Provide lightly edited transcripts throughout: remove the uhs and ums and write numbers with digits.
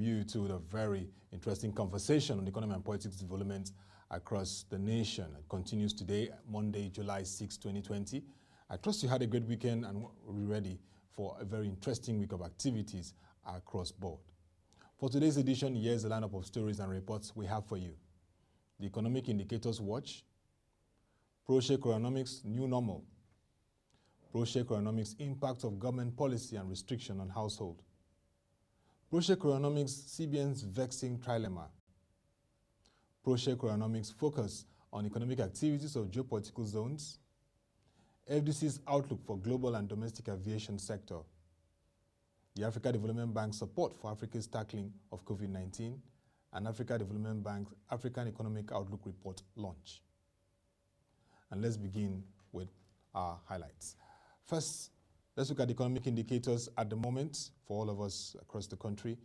You to the very interesting conversation on economy and politics development across the nation. It continues today, Monday, July 6, 2020. I trust you had a great weekend and we're ready for a very interesting week of activities across board. For today's edition, here's a lineup of stories and reports we have for you. The Economic Indicators Watch, Pro-Share Economics New Normal, Pro-Share Economics Impact of Government Policy and Restriction on Household, Pro-Share Economics CBN's Vexing Trilemma, Pro-Share Economics Focus on Economic Activities of Geopolitical Zones, FDC's Outlook for Global and Domestic Aviation Sector, the Africa Development Bank's Support for Africa's Tackling of COVID-19, and Africa Development Bank's African Economic Outlook Report launch. And let's begin with our highlights. First, let's look at the economic indicators at the moment for all of us across the country,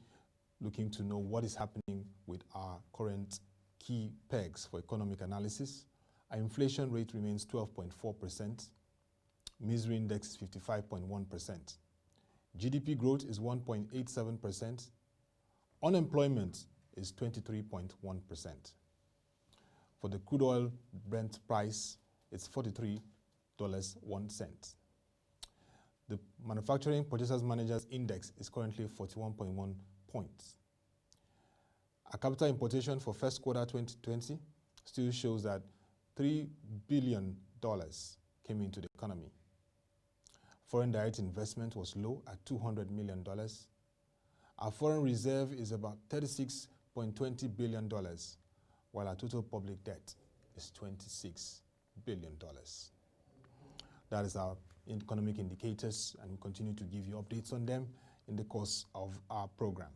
looking to know what is happening with our current key pegs for economic analysis. Our inflation rate remains 12.4%. Misery index is 55.1%. GDP growth is 1.87%. Unemployment is 23.1%. For the crude oil Brent price, it's $43.01. The Manufacturing Purchasers Managers Index is currently 41.1 points. Our capital importation for first quarter 2020 still shows that $3 billion came into the economy. Foreign direct investment was low at $200 million. Our foreign reserve is about $36.20 billion, while our total public debt is $26 billion. That is our economic indicators, and we'll continue to give you updates on them in the course of our program.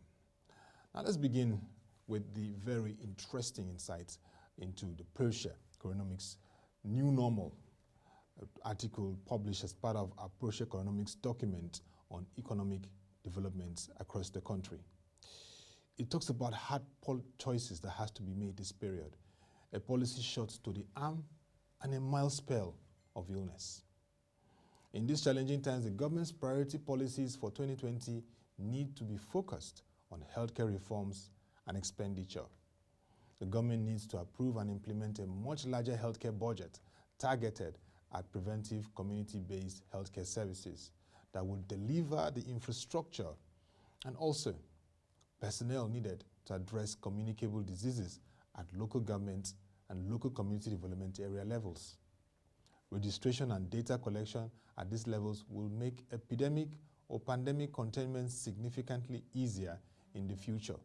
Now let's begin with the very interesting insights into the Pro-Share Economics New Normal article published as part of our Pro-Share Economics document on economic developments across the country. It talks about hard choices that has to be made this period, a policy shot to the arm and a mild spell of illness. In these challenging times, the government's priority policies for 2020 need to be focused on healthcare reforms and expenditure. The government needs to approve and implement a much larger healthcare budget targeted at preventive community-based healthcare services that will deliver the infrastructure and also personnel needed to address communicable diseases at local government and local community development area levels. Registration and data collection at these levels will make epidemic or pandemic containment significantly easier in the future.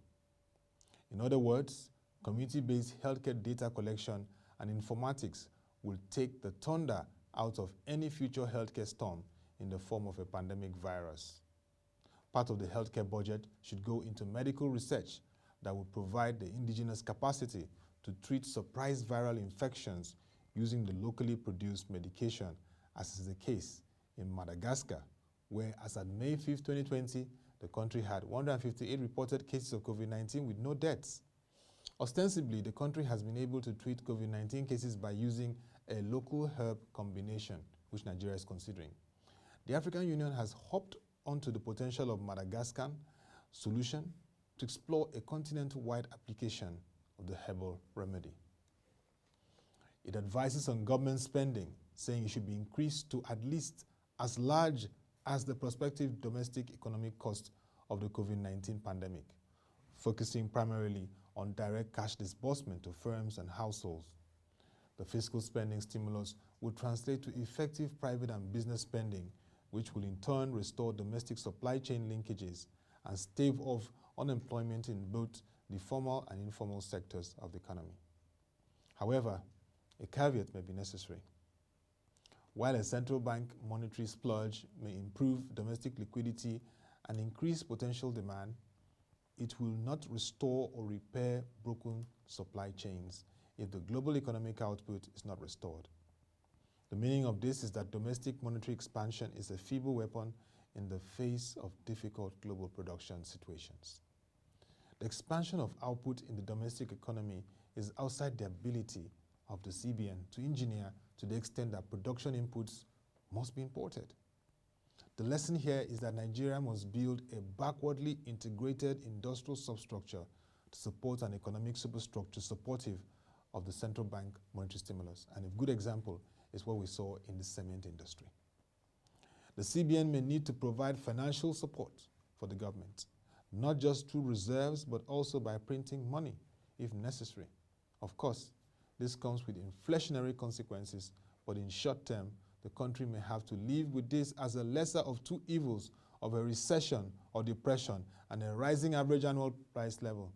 In other words, community-based healthcare data collection and informatics will take the thunder out of any future healthcare storm in the form of a pandemic virus. Part of the healthcare budget should go into medical research that will provide the indigenous capacity to treat surprise viral infections using the locally produced medication, as is the case in Madagascar, where as at May 5, 2020, the country had 158 reported cases of COVID-19 with no deaths. Ostensibly, the country has been able to treat COVID-19 cases by using a local herb combination, which Nigeria is considering. The African Union has hopped onto the potential of Madagascar solution to explore a continent-wide application of the herbal remedy. It advises on government spending, saying it should be increased to at least as large as the prospective domestic economic cost of the COVID-19 pandemic, focusing primarily on direct cash disbursement to firms and households. The fiscal spending stimulus will translate to effective private and business spending, which will in turn restore domestic supply chain linkages and stave off unemployment in both the formal and informal sectors of the economy. However, a caveat may be necessary. While a central bank monetary splurge may improve domestic liquidity and increase potential demand, it will not restore or repair broken supply chains if the global economic output is not restored. The meaning of this is that domestic monetary expansion is a feeble weapon in the face of difficult global production situations. The expansion of output in the domestic economy is outside the ability of the CBN to engineer to the extent that production inputs must be imported. The lesson here is that Nigeria must build a backwardly integrated industrial substructure to support an economic superstructure supportive of the central bank monetary stimulus. And a good example is what we saw in the cement industry. The CBN may need to provide financial support for the government, not just through reserves, but also by printing money if necessary. Of course, this comes with inflationary consequences, but in short term, the country may have to live with this as a lesser of two evils of a recession or depression and a rising average annual price level.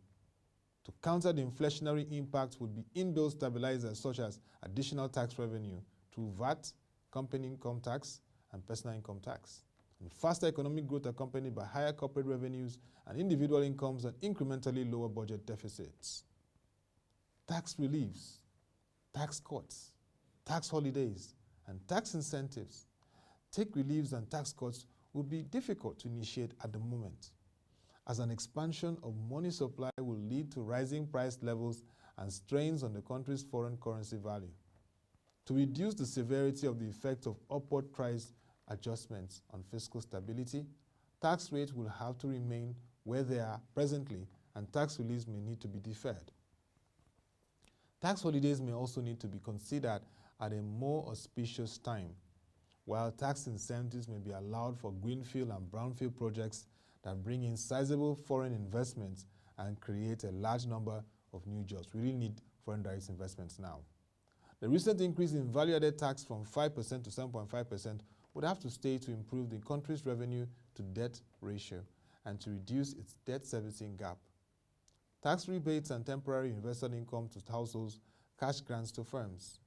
To counter the inflationary impacts would be inbuilt stabilizers such as additional tax revenue through VAT, company income tax, and personal income tax, and faster economic growth accompanied by higher corporate revenues and individual incomes and incrementally lower budget deficits. Tax reliefs, tax cuts, tax holidays, and tax incentives. Take reliefs and tax cuts would be difficult to initiate at the moment, as an expansion of money supply will lead to rising price levels and strains on the country's foreign currency value. To reduce the severity of the effect of upward price adjustments on fiscal stability, tax rates will have to remain where they are presently, and tax reliefs may need to be deferred. Tax holidays may also need to be considered at a more auspicious time, while tax incentives may be allowed for greenfield and brownfield projects that bring in sizable foreign investments and create a large number of new jobs. We really need foreign direct investments now. The recent increase in value-added tax from 5% to 7.5% would have to stay to improve the country's revenue to debt ratio and to reduce its debt servicing gap. Tax rebates and temporary invested income to households, cash grants to firms,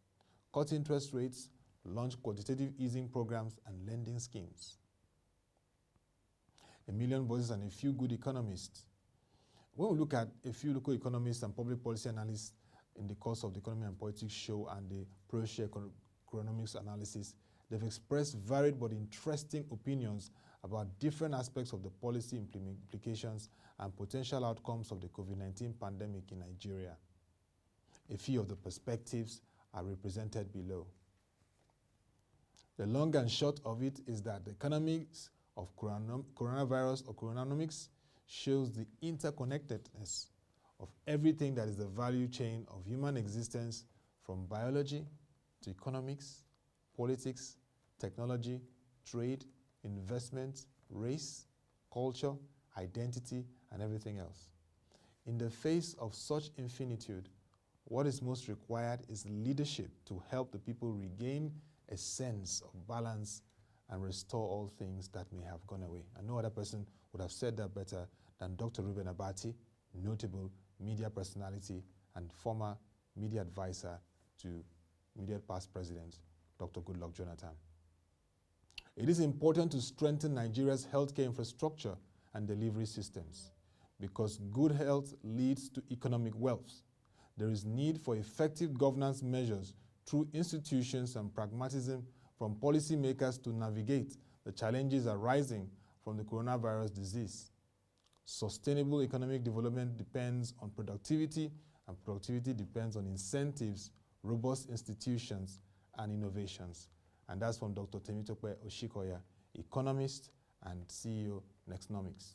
cut interest rates, launch quantitative easing programs and lending schemes. A million voices and a few good economists. When we look at a few local economists and public policy analysts in the course of the Economy and Politics show and the pro-share economics analysis, they've expressed varied but interesting opinions about different aspects of the policy implications and potential outcomes of the COVID-19 pandemic in Nigeria. A few of the perspectives are represented below. The long and short of it is that the economics of coronavirus or coronanomics shows the interconnectedness of everything that is the value chain of human existence, from biology to economics, politics, technology, trade, investment, race, culture, identity, and everything else. In the face of such infinitude, what is most required is leadership to help the people regain a sense of balance and restore all things that may have gone away. And no other person would have said that better than Dr. Reuben Abati, notable media personality and former media advisor to immediate past president, Dr. Goodluck Jonathan. It is important to strengthen Nigeria's healthcare infrastructure and delivery systems because good health leads to economic wealth. There is need for effective governance measures through institutions and pragmatism from policymakers to navigate the challenges arising from the coronavirus disease. Sustainable economic development depends on productivity, and productivity depends on incentives, robust institutions, and innovations. And that's from Dr. Temitope Oshikoya, economist and CEO, Nextnomics.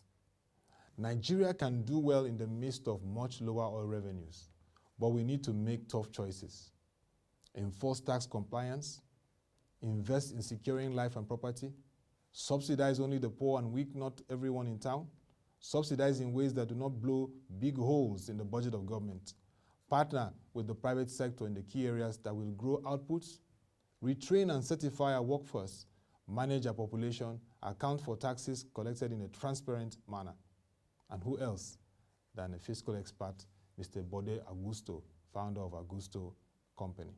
Nigeria can do well in the midst of much lower oil revenues, but we need to make tough choices. Enforce tax compliance, invest in securing life and property, subsidize only the poor and weak, not everyone in town, subsidize in ways that do not blow big holes in the budget of government, partner with the private sector in the key areas that will grow outputs, retrain and certify our workforce, manage our population, account for taxes collected in a transparent manner. And who else than a fiscal expert, Mr. Bode Augusto, founder of Augusto Company.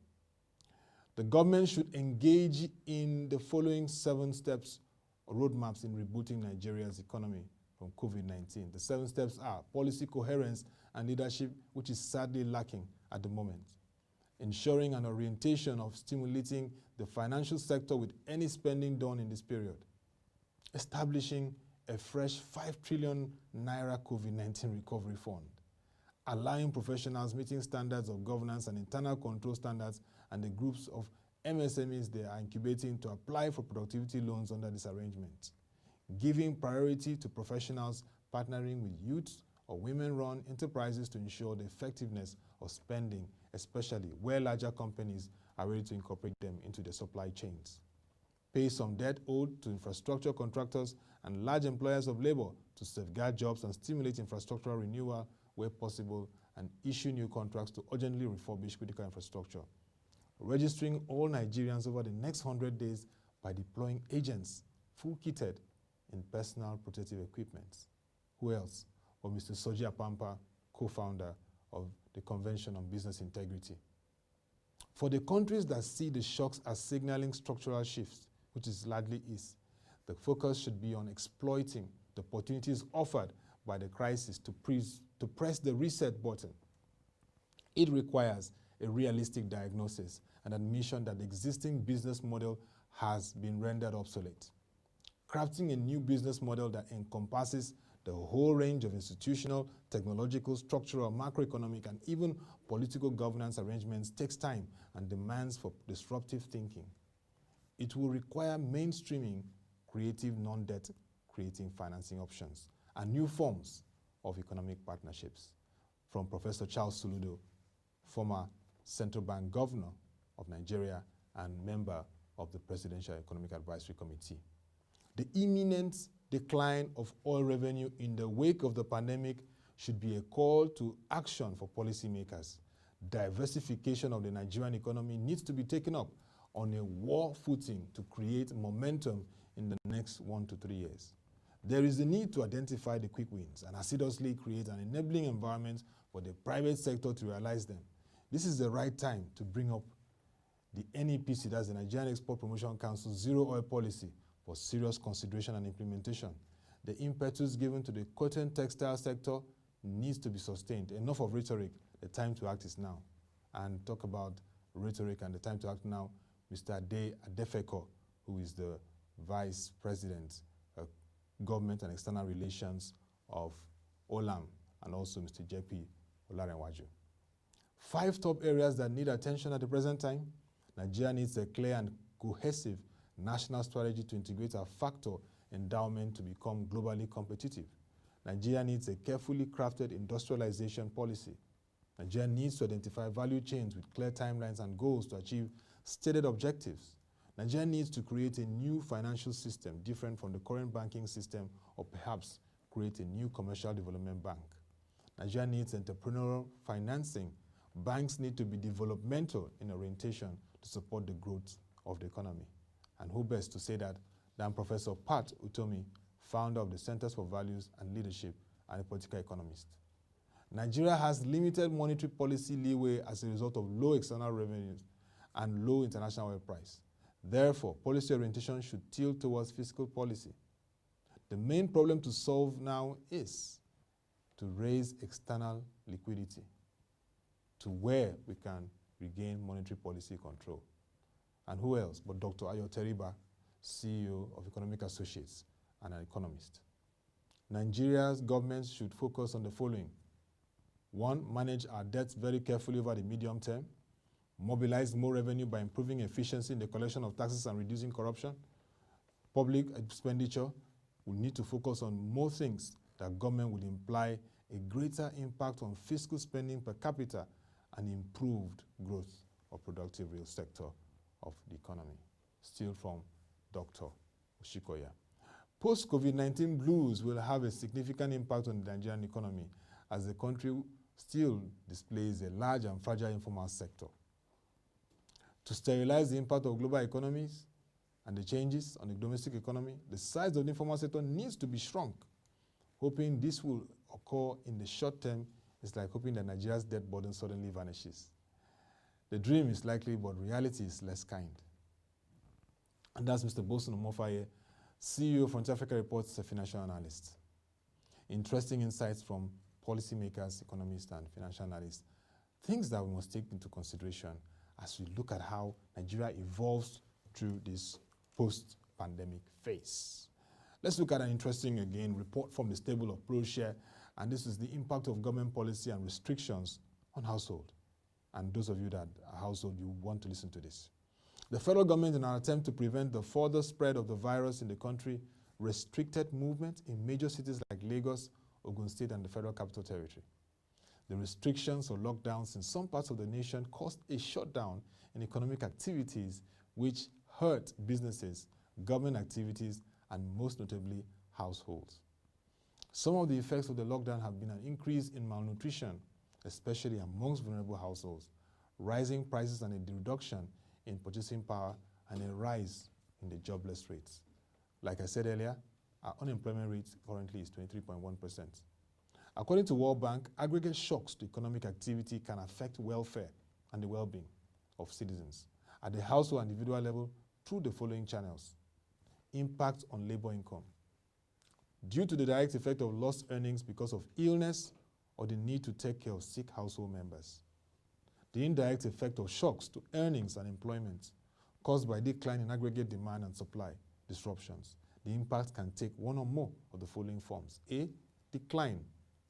The government should engage in the following 7 steps or roadmaps in rebooting Nigeria's economy from COVID-19. The 7 steps are policy coherence and leadership, which is sadly lacking at the moment. Ensuring an orientation of stimulating the financial sector with any spending done in this period. Establishing a fresh 5 trillion naira COVID-19 recovery fund. Allowing professionals meeting standards of governance and internal control standards and the groups of MSMEs they are incubating to apply for productivity loans under this arrangement, giving priority to professionals partnering with youth or women-run enterprises to ensure the effectiveness of spending, especially where larger companies are ready to incorporate them into their supply chains. Pay some debt owed to infrastructure contractors and large employers of labor to safeguard jobs and stimulate infrastructural renewal where possible, and issue new contracts to urgently refurbish critical infrastructure. Registering all Nigerians over the next 100 days by deploying agents full-kitted in personal protective equipment. Who else but Mr. Soji Apampa, co-founder of the Convention on Business Integrity. For the countries that see the shocks as signaling structural shifts, which is largely is, the focus should be on exploiting the opportunities offered by the crisis to press the reset button. It requires a realistic diagnosis and admission that the existing business model has been rendered obsolete. Crafting a new business model that encompasses the whole range of institutional, technological, structural, macroeconomic, and even political governance arrangements takes time and demands for disruptive thinking. It will require mainstreaming creative non-debt creating financing options and new forms of economic partnerships. From Professor Charles Soludo, former Central Bank Governor of Nigeria and member of the Presidential Economic Advisory Committee. The imminent decline of oil revenue in the wake of the pandemic should be a call to action for policymakers. Diversification of the Nigerian economy needs to be taken up on a war footing to create momentum in the next 1 to 3 years. There is a need to identify the quick wins and assiduously create an enabling environment for the private sector to realize them. This is the right time to bring up the NEPC, that's the Nigerian Export Promotion Council Zero Oil Policy, for serious consideration and implementation. The impetus given to the cotton textile sector needs to be sustained. Enough of rhetoric, the time to act is now. And talk about rhetoric and the time to act now, Mr. Ade Adefeko, who is the Vice President, Government and External Relations of OLAM, and also Mr. JP Olarenwaju. 5 top areas that need attention at the present time. Nigeria needs a clear and cohesive national strategy to integrate a factor endowment to become globally competitive. Nigeria needs a carefully crafted industrialization policy. Nigeria needs to identify value chains with clear timelines and goals to achieve stated objectives. Nigeria needs to create a new financial system different from the current banking system, or perhaps create a new commercial development bank. Nigeria needs entrepreneurial financing. Banks need to be developmental in orientation to support the growth of the economy. And who best to say that than Professor Pat Utomi, founder of the Centers for Values and Leadership and a political economist. Nigeria has limited monetary policy leeway as a result of low external revenues and low international oil price. Therefore, policy orientation should tilt towards fiscal policy. The main problem to solve now is to raise external liquidity to where we can regain monetary policy control. And who else but Dr. Ayo Teriba, CEO of Economic Associates and an economist. Nigeria's government should focus on the following. 1, manage our debts very carefully over the medium term. Mobilize more revenue by improving efficiency in the collection of taxes and reducing corruption. Public expenditure will need to focus on more things that government will imply a greater impact on fiscal spending per capita and improved growth of productive real sector of the economy. Still from Dr. Oshikoya. Post-COVID-19 blues will have a significant impact on the Nigerian economy as the country still displays a large and fragile informal sector. To sterilize the impact of global economies and the changes on the domestic economy, the size of the informal sector needs to be shrunk. Hoping this will occur in the short term is like hoping that Nigeria's debt burden suddenly vanishes. The dream is likely, but reality is less kind. And that's Mr. Bosun Omofaye, CEO of Frontier Africa Reports, a financial analyst. Interesting insights from policymakers, economists, and financial analysts. Things that we must take into consideration as we look at how Nigeria evolves through this post-pandemic phase. Let's look at an interesting, again, report from the stable of ProShare, and this is the impact of government policy and restrictions on household. And those of you that are household, you want to listen to this. The federal government, in an attempt to prevent the further spread of the virus in the country, restricted movement in major cities like Lagos, Ogun State, and the Federal Capital Territory. The restrictions or lockdowns in some parts of the nation caused a shutdown in economic activities which hurt businesses, government activities, and most notably, households. Some of the effects of the lockdown have been an increase in malnutrition, especially amongst vulnerable households, rising prices and a reduction in purchasing power, and a rise in the jobless rates. Like I said earlier, our unemployment rate currently is 23.1%. According to World Bank, aggregate shocks to economic activity can affect welfare and the well-being of citizens at the household and individual level through the following channels. Impact on labor income. Due to the direct effect of lost earnings because of illness or the need to take care of sick household members. The indirect effect of shocks to earnings and employment caused by decline in aggregate demand and supply disruptions. The impact can take one or more of the following forms. A, decline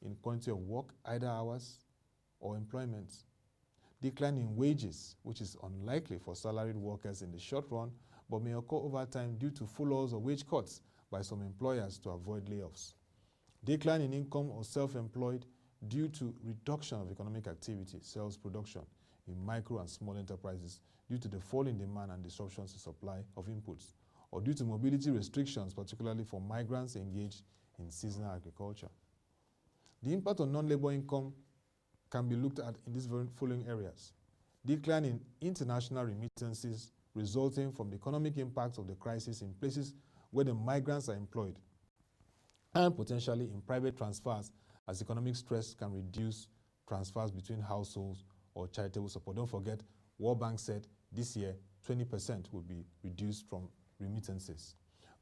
in quantity of work, either hours or employment. Decline in wages, which is unlikely for salaried workers in the short run, but may occur over time due to furloughs or wage cuts by some employers to avoid layoffs. Decline in income or self-employed due to reduction of economic activity, sales production in micro and small enterprises due to the fall in demand and disruptions in supply of inputs, or due to mobility restrictions, particularly for migrants engaged in seasonal agriculture. The impact on non-labor income can be looked at in these following areas. Decline in international remittances resulting from the economic impacts of the crisis in places where the migrants are employed, and potentially in private transfers, as economic stress can reduce transfers between households or charitable support. Don't forget, World Bank said this year 20% will be reduced from remittances.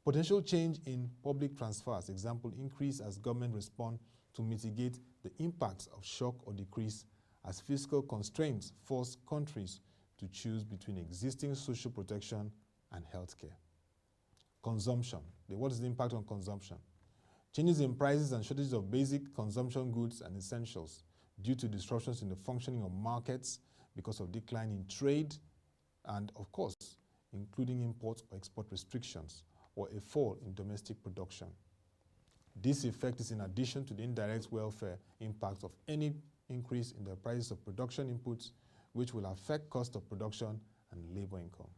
Potential change in public transfers, example, increase as government respond to mitigate the impacts of shock or decrease as fiscal constraints force countries to choose between existing social protection and healthcare. Consumption. What is the impact on consumption? Changes in prices and shortages of basic consumption goods and essentials due to disruptions in the functioning of markets because of decline in trade and, of course, including import or export restrictions or a fall in domestic production. This effect is in addition to the indirect welfare impact of any increase in the prices of production inputs, which will affect cost of production and labor income.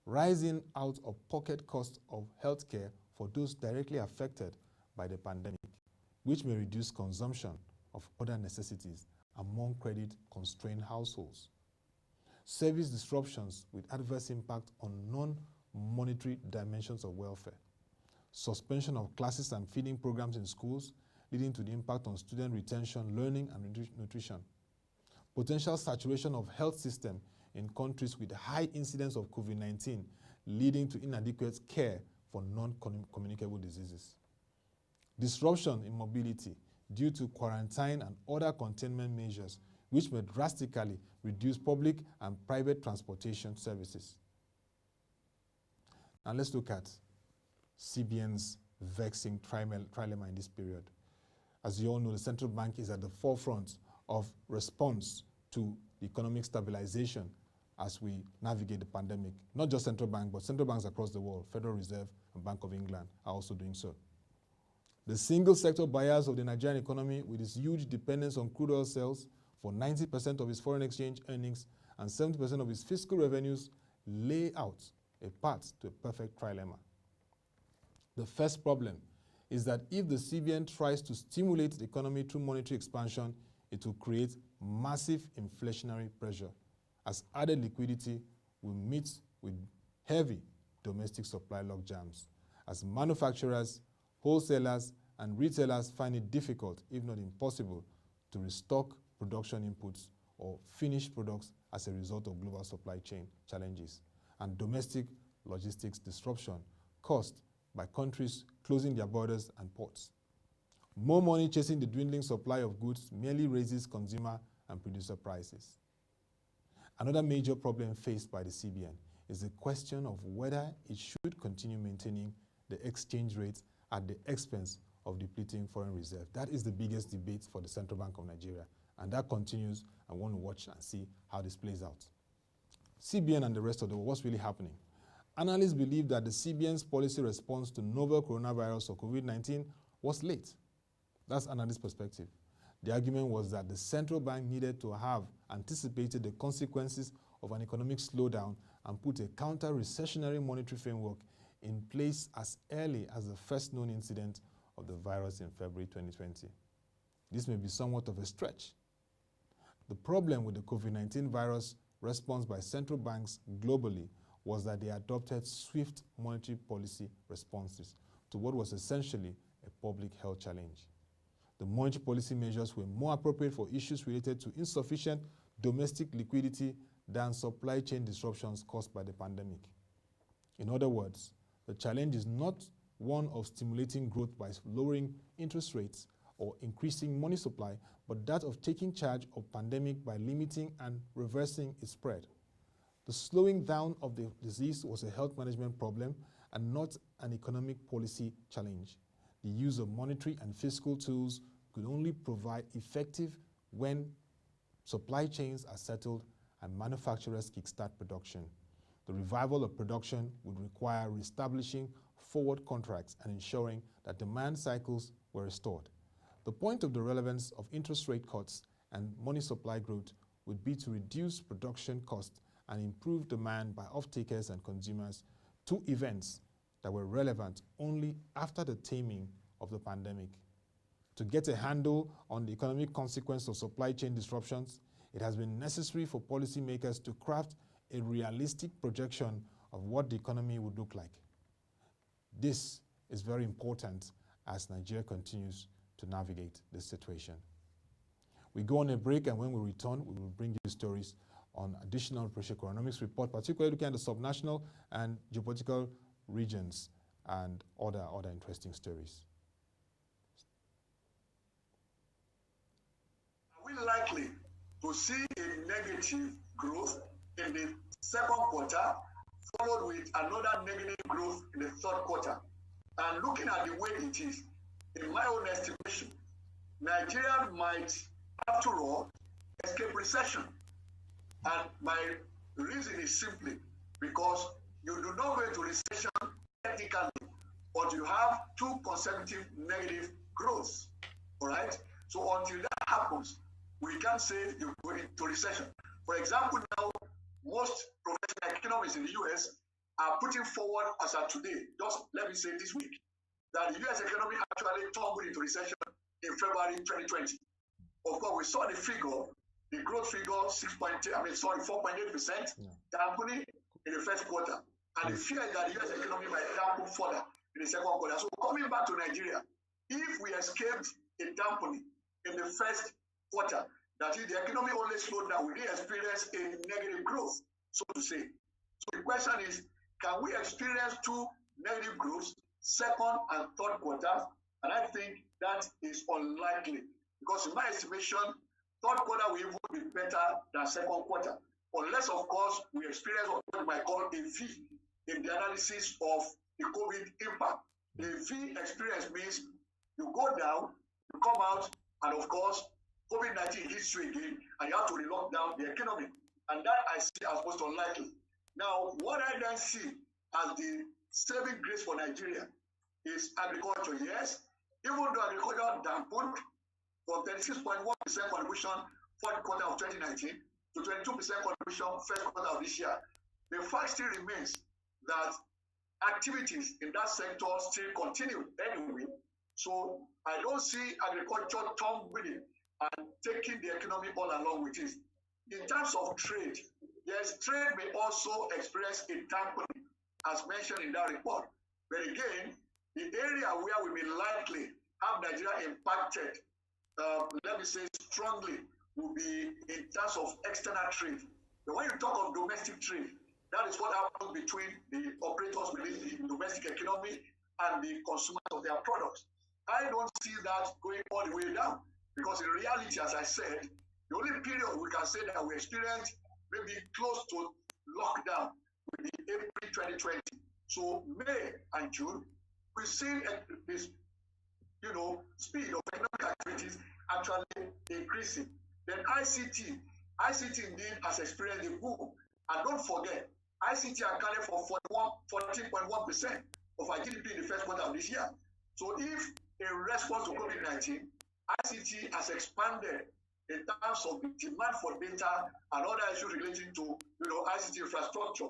Rising out-of-pocket costs of healthcare for those directly affected by the pandemic, which may reduce consumption of other necessities among credit-constrained households. Service disruptions with adverse impact on non-monetary dimensions of welfare. Suspension of classes and feeding programs in schools, leading to the impact on student retention, learning, and nutrition. Potential saturation of health system in countries with high incidence of COVID-19, leading to inadequate care for non-communicable diseases. Disruption in mobility due to quarantine and other containment measures, which may drastically reduce public and private transportation services. Now let's look at CBN's vexing trilemma in this period. As you all know, the central bank is at the forefront of response to the economic stabilization as we navigate the pandemic. Not just central bank, but central banks across the world, Federal Reserve and Bank of England are also doing so. The single sector bias of the Nigerian economy, with its huge dependence on crude oil sales for 90% of its foreign exchange earnings and 70% of its fiscal revenues, lay out a path to a perfect trilemma. The first problem is that if the CBN tries to stimulate the economy through monetary expansion, it will create massive inflationary pressure, as added liquidity will meet with heavy domestic supply logjams, as manufacturers, wholesalers, and retailers find it difficult, if not impossible, to restock production inputs or finished products as a result of global supply chain challenges and domestic logistics disruption caused by countries closing their borders and ports. More money chasing the dwindling supply of goods merely raises consumer and producer prices. Another major problem faced by the CBN is the question of whether it should continue maintaining the exchange rate at the expense of depleting foreign reserve. That is the biggest debate for the Central Bank of Nigeria, and that continues. I want to watch and see how this plays out. CBN and the rest of the world, what's really happening? Analysts believe that the CBN's policy response to novel coronavirus or COVID-19 was late. That's analyst perspective. The argument was that the central bank needed to have anticipated the consequences of an economic slowdown and put a counter-recessionary monetary framework in place as early as the first known incident of the virus in February 2020. This may be somewhat of a stretch. The problem with the COVID-19 virus response by central banks globally was that they adopted swift monetary policy responses to what was essentially a public health challenge. The monetary policy measures were more appropriate for issues related to insufficient domestic liquidity than supply chain disruptions caused by the pandemic. In other words, the challenge is not one of stimulating growth by lowering interest rates or increasing money supply, but that of taking charge of pandemic by limiting and reversing its spread. The slowing down of the disease was a health management problem and not an economic policy challenge. The use of monetary and fiscal tools could only provide effective when supply chains are settled and manufacturers kickstart production. The revival of production would require reestablishing forward contracts and ensuring that demand cycles were restored. The point of the relevance of interest rate cuts and money supply growth would be to reduce production costs and improve demand by off-takers and consumers, two events that were relevant only after the taming of the pandemic. To get a handle on the economic consequence of supply chain disruptions, it has been necessary for policymakers to craft a realistic projection of what the economy would look like. This is very important as Nigeria continues to navigate this situation. We go on a break, and when we return, we will bring you stories on additional economics report, particularly looking at the subnational and geopolitical regions and other interesting stories. Are we likely to see a negative growth in the second quarter, followed with another negative growth in the third quarter? And looking at the way it is, in my own estimation, Nigeria might, after all, escape recession. And my reason is simply because you do not go into recession technically, but you have two consecutive negative growths. All right? So until that happens, we can't say you go into recession. For example, now, most professional economists in the US are putting forward as of today, just let me say this week, that the US economy actually tumbled into recession in February 2020. Of course, we saw the figure, the growth figure, 4.8%, dampening in the first quarter. And the fear is that the US economy might dampen further in the second quarter. So coming back to Nigeria, if we escaped a dampening in the first quarter, that is, the economy only slowed down, we didn't experience a negative growth, so to say. So the question is, can we experience two negative growths, second and third quarters? And I think that is unlikely, because in my estimation, third quarter will even be better than second quarter, unless, of course, we experience what we might call a V in the analysis of the COVID impact. The V experience means you go down, you come out, and of course, COVID-19 hits you again, and you have to re-lock down the economy. And that I see as most unlikely. Now, what I then see as the saving grace for Nigeria is agriculture. Yes, even though agriculture dampened from 36.1% contribution fourth quarter of 2019 to 22% contribution first quarter of this year, the fact still remains that activities in that sector still continue anyway. So I don't see agriculture tumbling and taking the economy all along with it. In terms of trade, yes, trade may also experience a dampening, as mentioned in that report. But again, the area where we may likely have Nigeria impacted, let me say strongly, will be in terms of external trade. But when you talk of domestic trade, that is what happens between the operators within the domestic economy and the consumers of their products. I don't see that going all the way down, because in reality, as I said, the only period we can say that we experienced maybe close to lockdown will be April 2020. So May and June, we've seen this, speed of economic activities actually increasing. Then ICT indeed has experienced a boom. And don't forget, ICT accounted for 14.1% of our GDP in the first quarter of this year. So if in response to COVID-19, ICT has expanded in terms of the demand for data and other issues relating to ICT infrastructure,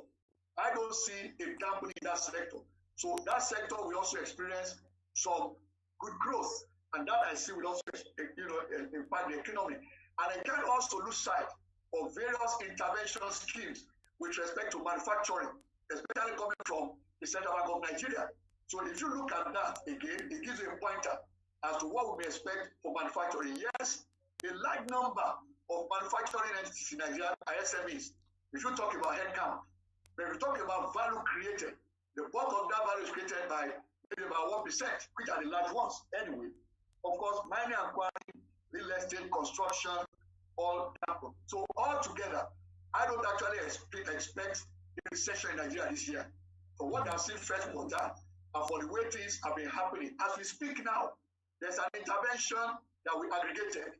I don't see a dampening in that sector. So that sector will also experience some good growth, and that I see will also impact the economy. And I can also lose sight of various intervention schemes with respect to manufacturing, especially coming from the Central Bank of Nigeria. So if you look at that again, it gives you a pointer as to what we may expect for manufacturing. Yes, a large number of manufacturing entities in Nigeria are SMEs. If you talk about headcount, but if you talk about value created, the bulk of that value is created by maybe about 1%, which are the large ones. Anyway, of course, mining and quarrying, real estate, construction, all that. So altogether, I don't actually expect a recession in Nigeria this year. For what I've seen first quarter, and for the way things have been happening, as we speak now, there's an intervention that we aggregated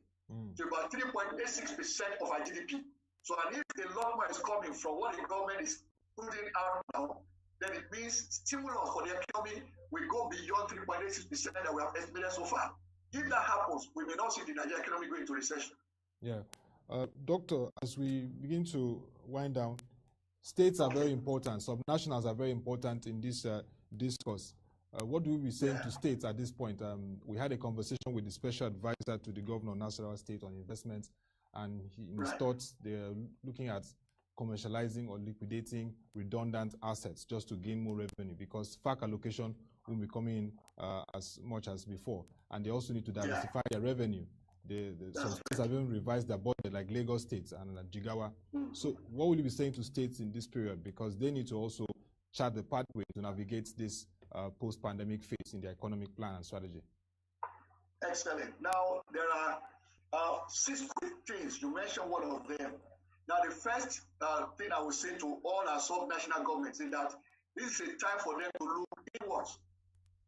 to about 3.86% of our GDP. So, and if a lot more is coming from what the government is putting out now, then it means stimulus for the economy will go beyond 3.86% that we have estimated so far. If that happens, we may not see the Nigerian economy go into recession. Yeah. Doctor, as we begin to wind down, states are very important, subnationals are very important in this discourse. What do we be saying to states at this point? We had a conversation with the special advisor to the governor of Nasarawa State on investments, and in his thoughts, they're looking at commercializing or liquidating redundant assets just to gain more revenue, because FAC allocation won't be coming in as much as before, and they also need to diversify their revenue. Some states have even revised their budget, like Lagos State and Jigawa. So what will you be saying to states in this period? Because they need to also chart the pathway to navigate this post-pandemic phase in their economic plan and strategy. Excellent. Now, there are 6 quick things. You mentioned one of them. Now, the first thing I would say to all our sub-national governments is that this is a time for them to look inwards.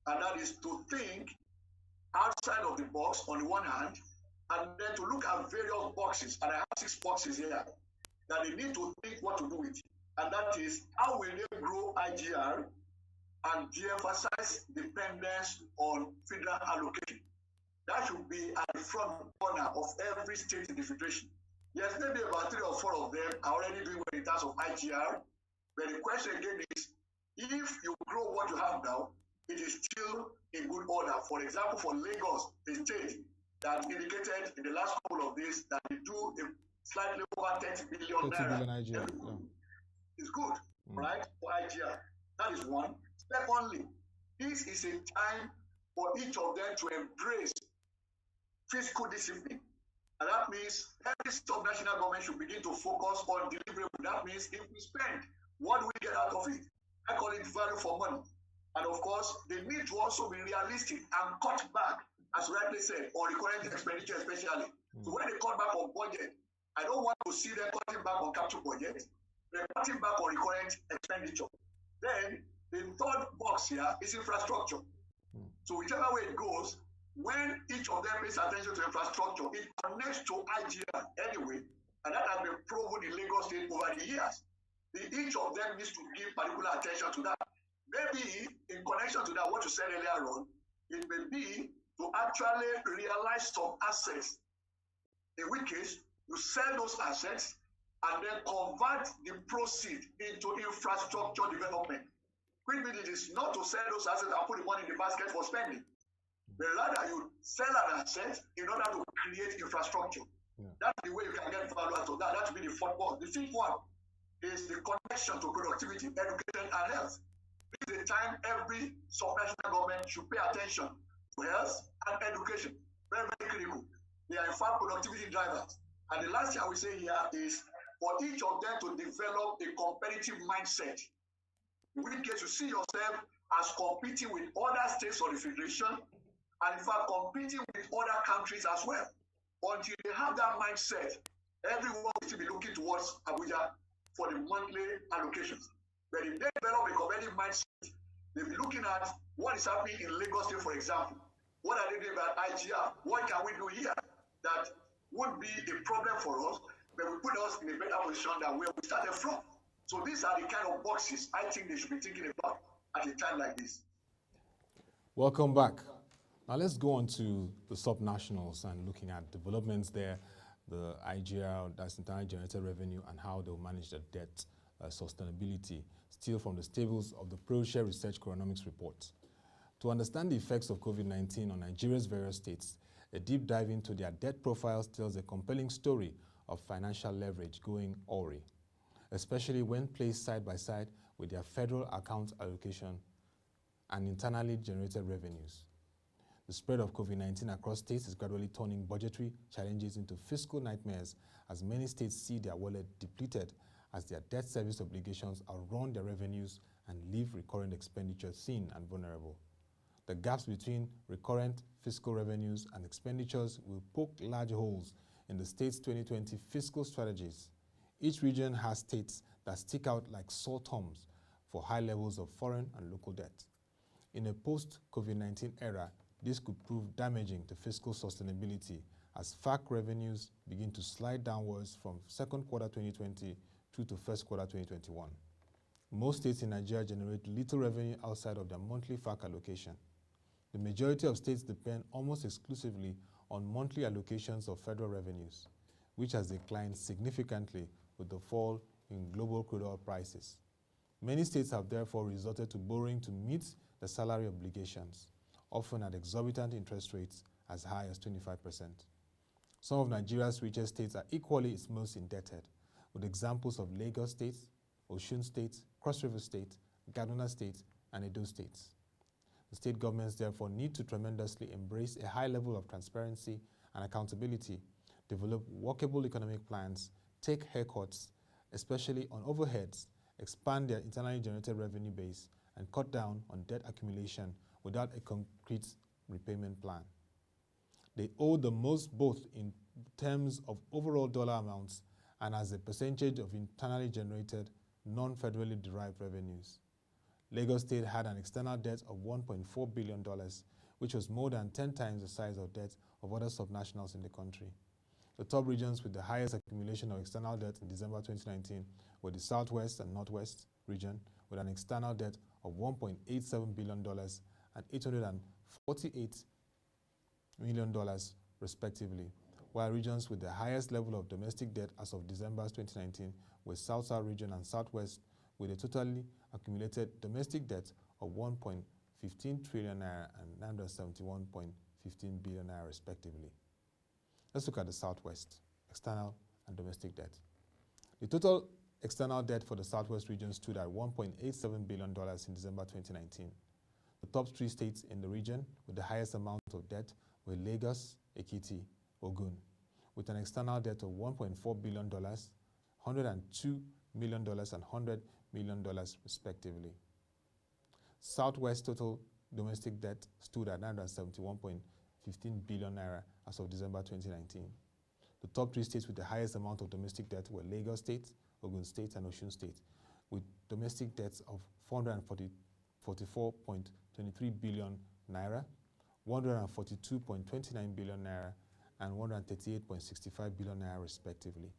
And that is to think outside of the box on the one hand, and then to look at various boxes. And I have 6 boxes here that they need to think what to do with. And that is, how will they grow IGR and de-emphasize dependence on federal allocation? That should be at the front corner of every state in the federation. Yes, maybe about 3 or 4 of them are already doing well in terms of IGR. But the question again is, if you grow what you have now, it is still in good order. For example, for Lagos, the state that indicated in the last couple of days that they do a slightly over 30 billion IGR. It's good, right, for IGR. That is one. Secondly, this is a time for each of them to embrace fiscal discipline. And that means every sub-national government should begin to focus on delivery. That means if we spend, what do we get out of it? I call it value for money. And of course, they need to also be realistic and cut back, as rightly said, on recurrent expenditure especially. So when they cut back on budget, I don't want to see them cutting back on capital budget. They're cutting back on recurrent expenditure. Then the third box here is infrastructure. So whichever way it goes, when each of them pays attention to infrastructure, it connects to IGR anyway, and that has been proven in Lagos State over the years. Each of them needs to give particular attention to that. Maybe in connection to that, what you said earlier on, it may be to actually realize some assets. In which case, you sell those assets and then convert the proceed into infrastructure development. Which means it is not to sell those assets and put the money in the basket for spending, but rather you sell an asset in order to create infrastructure. That's the way you can get value out of that. That will be the fourth one. The fifth one is the connection to productivity, education, and health. This is the time every sub-national government should pay attention to health and education. Very, very critical. They are in fact productivity drivers. And the last thing I will say here is for each of them to develop a competitive mindset. In which case you see yourself as competing with other states of the federation, and in fact competing with other countries as well. Until they have that mindset, everyone will still be looking towards Abuja for the monthly allocations. But if they develop a competitive mindset, they'll be looking at what is happening in Lagos State, for example. What are they doing about IGR? What can we do here that would be a problem for us, but will put us in a better position than where we started from? So these are the kind of boxes I think they should be thinking about at a time like this. Welcome back. Now let's go on to the subnationals and looking at developments there, the IGR, that's internal generated revenue, and how they'll manage their debt sustainability, still from the stables of the ProShare Research Economics report. To understand the effects of COVID-19 on Nigeria's various states, a deep dive into their debt profiles tells a compelling story of financial leverage going awry, especially when placed side by side with their federal account allocation and internally generated revenues. The spread of COVID-19 across states is gradually turning budgetary challenges into fiscal nightmares as many states see their wallet depleted as their debt service obligations outrun their revenues and leave recurrent expenditure thin and vulnerable. The gaps between recurrent fiscal revenues and expenditures will poke large holes in the state's 2020 fiscal strategies. Each region has states that stick out like sore thumbs for high levels of foreign and local debt. In a post-COVID-19 era, this could prove damaging to fiscal sustainability as FAC revenues begin to slide downwards from second quarter 2020 through to first quarter 2021. Most states in Nigeria generate little revenue outside of their monthly FAC allocation. The majority of states depend almost exclusively on monthly allocations of federal revenues, which has declined significantly with the fall in global crude oil prices. Many states have therefore resorted to borrowing to meet the salary obligations, often at exorbitant interest rates as high as 25%. Some of Nigeria's richest states are equally its most indebted, with examples of Lagos State, Osun State, Cross River State, Kaduna State, and Edo State. The state governments therefore need to tremendously embrace a high level of transparency and accountability, develop workable economic plans, take haircuts, especially on overheads, expand their internally generated revenue base, and cut down on debt accumulation without a concrete repayment plan. They owe the most both in terms of overall dollar amounts and as a percentage of internally generated non-federally derived revenues. Lagos State had an external debt of $1.4 billion, which was more than 10 times the size of debt of other subnationals in the country. The top regions with the highest accumulation of external debt in December 2019 were the Southwest and Northwest region, with an external debt of $1.87 billion and $848 million respectively, while regions with the highest level of domestic debt as of December 2019 were South-South region and Southwest, with a totally accumulated domestic debt of 1.15 trillion naira and 971.15 billion naira respectively. Let's look at the Southwest, external and domestic debt. The total external debt for the Southwest region stood at $1.87 billion in December 2019. The top three states in the region with the highest amount of debt were Lagos, Ekiti, Ogun, with an external debt of $1.4 billion, $102 million, and $100 million respectively. Southwest total domestic debt stood at 971.15 billion naira as of December 2019. The top three states with the highest amount of domestic debt were Lagos State, Ogun State, and Osun State, with domestic debts of 444.23 billion naira, 142.29 billion naira, and 138.65 billion naira respectively.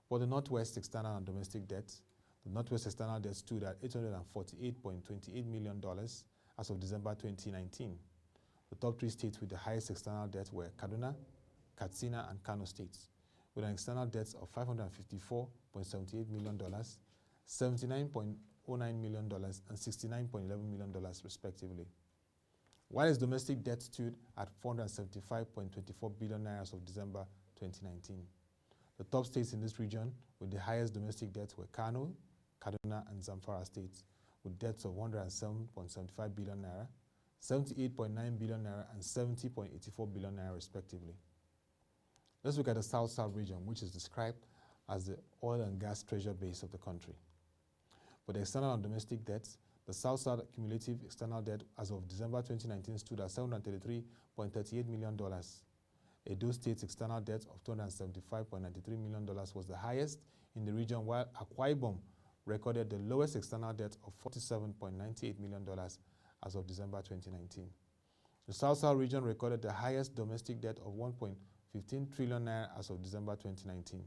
For the Northwest external and domestic debt, the Northwest external debt stood at $848.28 million as of December 2019. The top three states with the highest external debt were Kaduna, Katsina, and Kano states, with an external debt of $554.78 million, $79.09 million, and $69.11 million respectively. While its domestic debt stood at 475.24 billion naira as of December 2019. The top states in this region with the highest domestic debt were Kano, Kaduna, and Zamfara states, with debts of 107.75 billion naira, 78.9 billion naira, and 70.84 billion naira respectively. Let's look at the South-South region, which is described as the oil and gas treasure base of the country. For the external and domestic debts, the South-South cumulative external debt as of December 2019 stood at $733.38 million. Edo State's external debt of $275.93 million was the highest in the region, while Akwa Ibom recorded the lowest external debt of $47.98 million as of December 2019. The South-South region recorded the highest domestic debt of 1.15 trillion naira as of December 2019,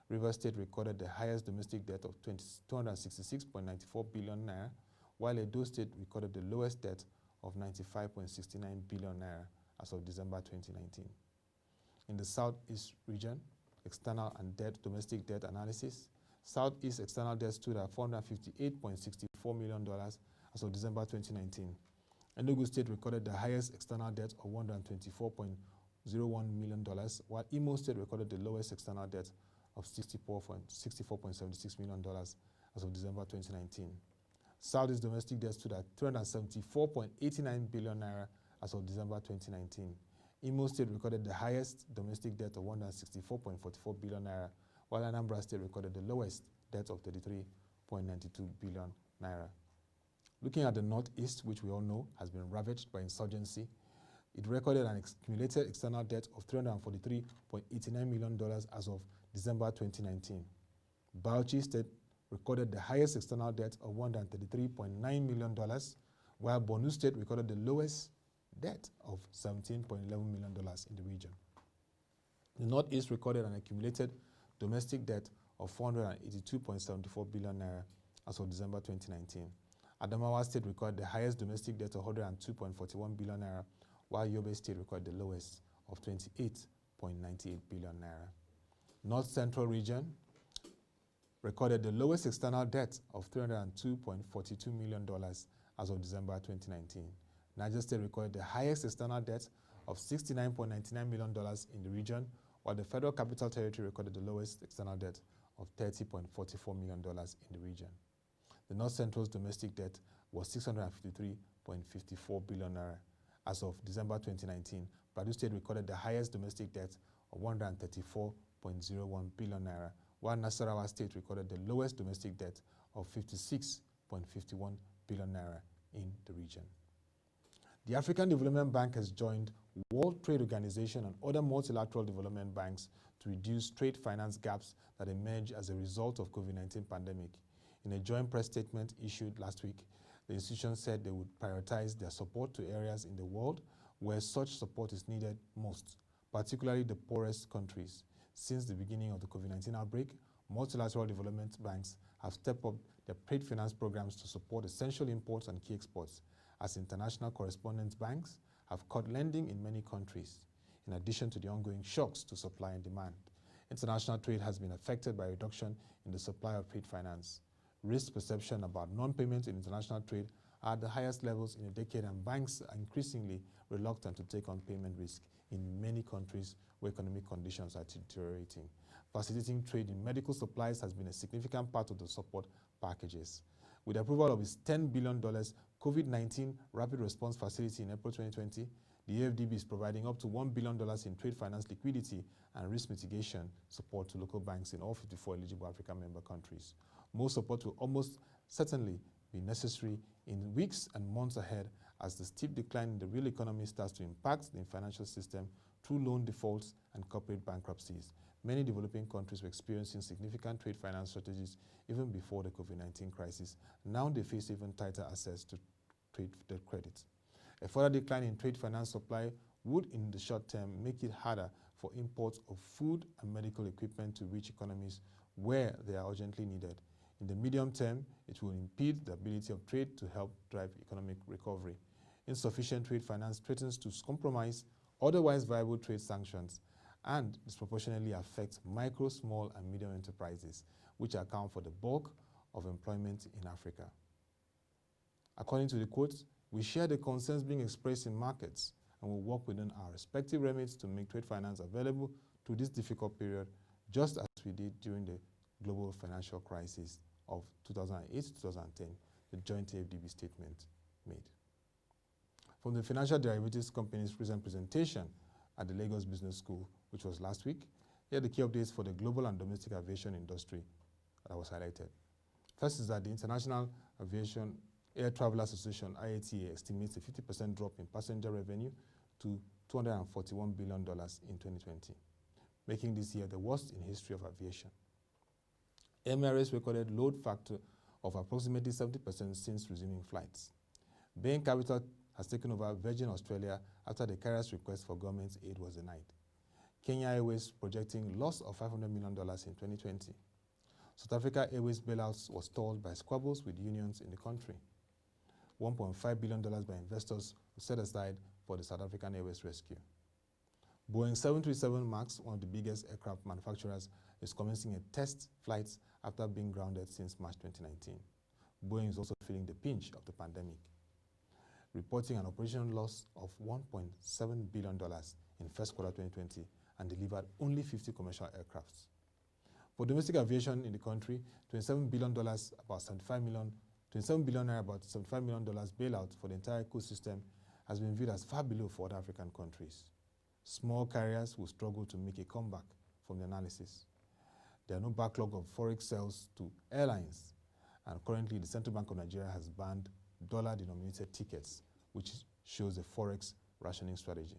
Rivers State recorded the highest domestic debt of 266.94 billion naira, while Edo State recorded the lowest debt of 95.69 billion naira as of December 2019. In the Southeast region, external and domestic debt analysis, Southeast external debt stood at $458.64 million as of December 2019. Enugu State recorded the highest external debt of $124.01 million, while Imo State recorded the lowest external debt of $64.76 million as of December 2019. Southeast domestic debt stood at 374.89 billion naira as of December 2019. Imo State recorded the highest domestic debt of 164.44 billion naira, while Anambra State recorded the lowest debt of 33.92 billion naira. Looking at the Northeast, which we all know has been ravaged by insurgency, it recorded an accumulated external debt of $343.89 million as of December 2019. Bauchi State recorded the highest external debt of $133.9 million, while Borno State recorded the lowest debt of $17.11 million in the region. The Northeast recorded an accumulated domestic debt of 482.74 billion naira as of December 2019. Adamawa State recorded the highest domestic debt of 102.41 billion naira, while Yobe State recorded the lowest of 28.98 billion naira. North Central region recorded the lowest external debt of $302.42 million as of December 2019. Niger State recorded the highest external debt of $69.99 million in the region, while the Federal Capital Territory recorded the lowest external debt of $30.44 million in the region. The North Central's domestic debt was $653.54 billion naira. As of December 2019, Plateau State recorded the highest domestic debt of $134.01 billion naira, while Nasarawa State recorded the lowest domestic debt of $56.51 billion naira in the region. The African Development Bank has joined World Trade Organization and other multilateral development banks to reduce trade finance gaps that emerge as a result of COVID-19 pandemic. In a joint press statement issued last week, the institution said they would prioritize their support to areas in the world where such support is needed most, particularly the poorest countries. Since the beginning of the COVID-19 outbreak, multilateral development banks have stepped up their trade finance programs to support essential imports and key exports, as international correspondent banks have cut lending in many countries, in addition to the ongoing shocks to supply and demand. International trade has been affected by a reduction in the supply of trade finance. Risk perception about non-payment in international trade are at the highest levels in a decade, and banks are increasingly reluctant to take on payment risk in many countries where economic conditions are deteriorating. Facilitating trade in medical supplies has been a significant part of the support packages. With the approval of its $10 billion COVID-19 Rapid Response Facility in April 2020, the AFDB is providing up to $1 billion in trade finance liquidity and risk mitigation support to local banks in all 54 eligible African member countries. More support will almost certainly be necessary in weeks and months ahead as the steep decline in the real economy starts to impact the financial system through loan defaults and corporate bankruptcies. Many developing countries were experiencing significant trade finance shortages even before the COVID-19 crisis. Now they face even tighter access to trade credit. A further decline in trade finance supply would, in the short term, make it harder for imports of food and medical equipment to reach economies where they are urgently needed. In the medium term, it will impede the ability of trade to help drive economic recovery. Insufficient trade finance threatens to compromise otherwise viable trade sanctions and disproportionately affect micro, small, and medium enterprises, which account for the bulk of employment in Africa. According to the quote, we share the concerns being expressed in markets and will work within our respective remits to make trade finance available through this difficult period, just as we did during the global financial crisis of 2008-2010, the joint AFDB statement made. From the Financial Derivatives Company's recent presentation at the Lagos Business School, which was last week, here are the key updates for the global and domestic aviation industry that was highlighted. First is that the International Aviation Air Travel Association, IATA, estimates a 50% drop in passenger revenue to $241 billion in 2020, making this year the worst in history of aviation. Emirates recorded load factor of approximately 70% since resuming flights. Bain Capital has taken over Virgin Australia after the carrier's request for government aid was denied. Kenya Airways projecting loss of $500 million in 2020. South Africa Airways bailouts was stalled by squabbles with unions in the country. $1.5 billion by investors were set aside for the South African Airways rescue. Boeing 737 MAX, one of the biggest aircraft manufacturers, is commencing a test flight after being grounded since March 2019. Boeing is also feeling the pinch of the pandemic, reporting an operational loss of $1.7 billion in first quarter 2020 and delivered only 50 commercial aircrafts. For domestic aviation in the country, $27 billion, about $75 million bailout for the entire ecosystem has been viewed as far below for other African countries. Small carriers will struggle to make a comeback from the analysis. There are no backlog of forex sales to airlines, and currently the Central Bank of Nigeria has banned dollar-denominated tickets, which shows a forex rationing strategy.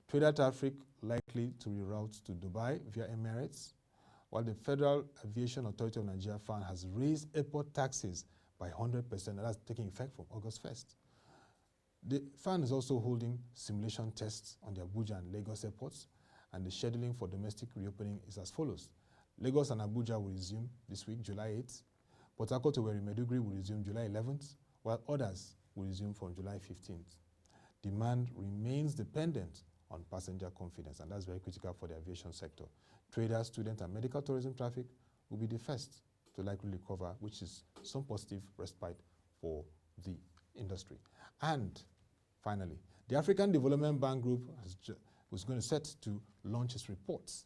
Trader traffic likely to reroute to Dubai via Emirates, while the Federal Aviation Authority of Nigeria FAN has raised airport taxes by 100%, and that's taking effect from August 1st. The FAN is also holding simulation tests on the Abuja and Lagos airports, and the scheduling for domestic reopening is as follows. Lagos and Abuja will resume this week, July 8th. Port Harcourt to Maiduguri will resume July 11th, while others will resume from July 15th. Demand remains dependent on passenger confidence, and that's very critical for the aviation sector. Traders, student, and medical tourism traffic will be the first to likely recover, which is some positive respite for the industry. And finally, the African Development Bank Group was going to set to launch its reports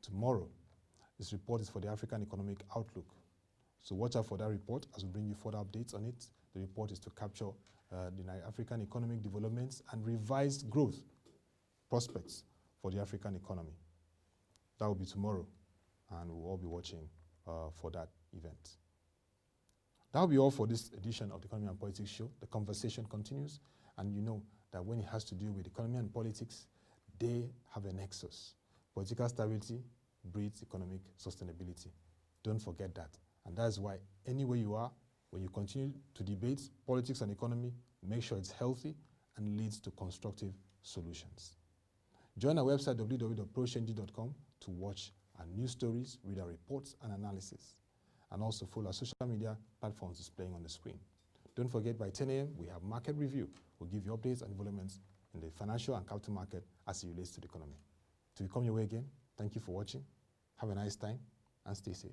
tomorrow. This report is for the African Economic Outlook. So watch out for that report as we bring you further updates on it. The report is to capture the African economic developments and revised growth prospects for the African economy. That will be tomorrow, and we'll all be watching for that event. That will be all for this edition of the Economy and Politics Show. The conversation continues, and you know that when it has to do with economy and politics, they have a nexus. Political stability breeds economic sustainability. Don't forget that. And that's why anywhere you are, when you continue to debate politics and economy, make sure it's healthy and leads to constructive solutions. Join our website www.proshenji.com to watch our news stories, read our reports and analysis, and also follow our social media platforms displaying on the screen. Don't forget, by 10 a.m. we have Market Review. We'll give you updates and developments in the financial and capital market as it relates to the economy. Till we come your way again, thank you for watching. Have a nice time and stay safe.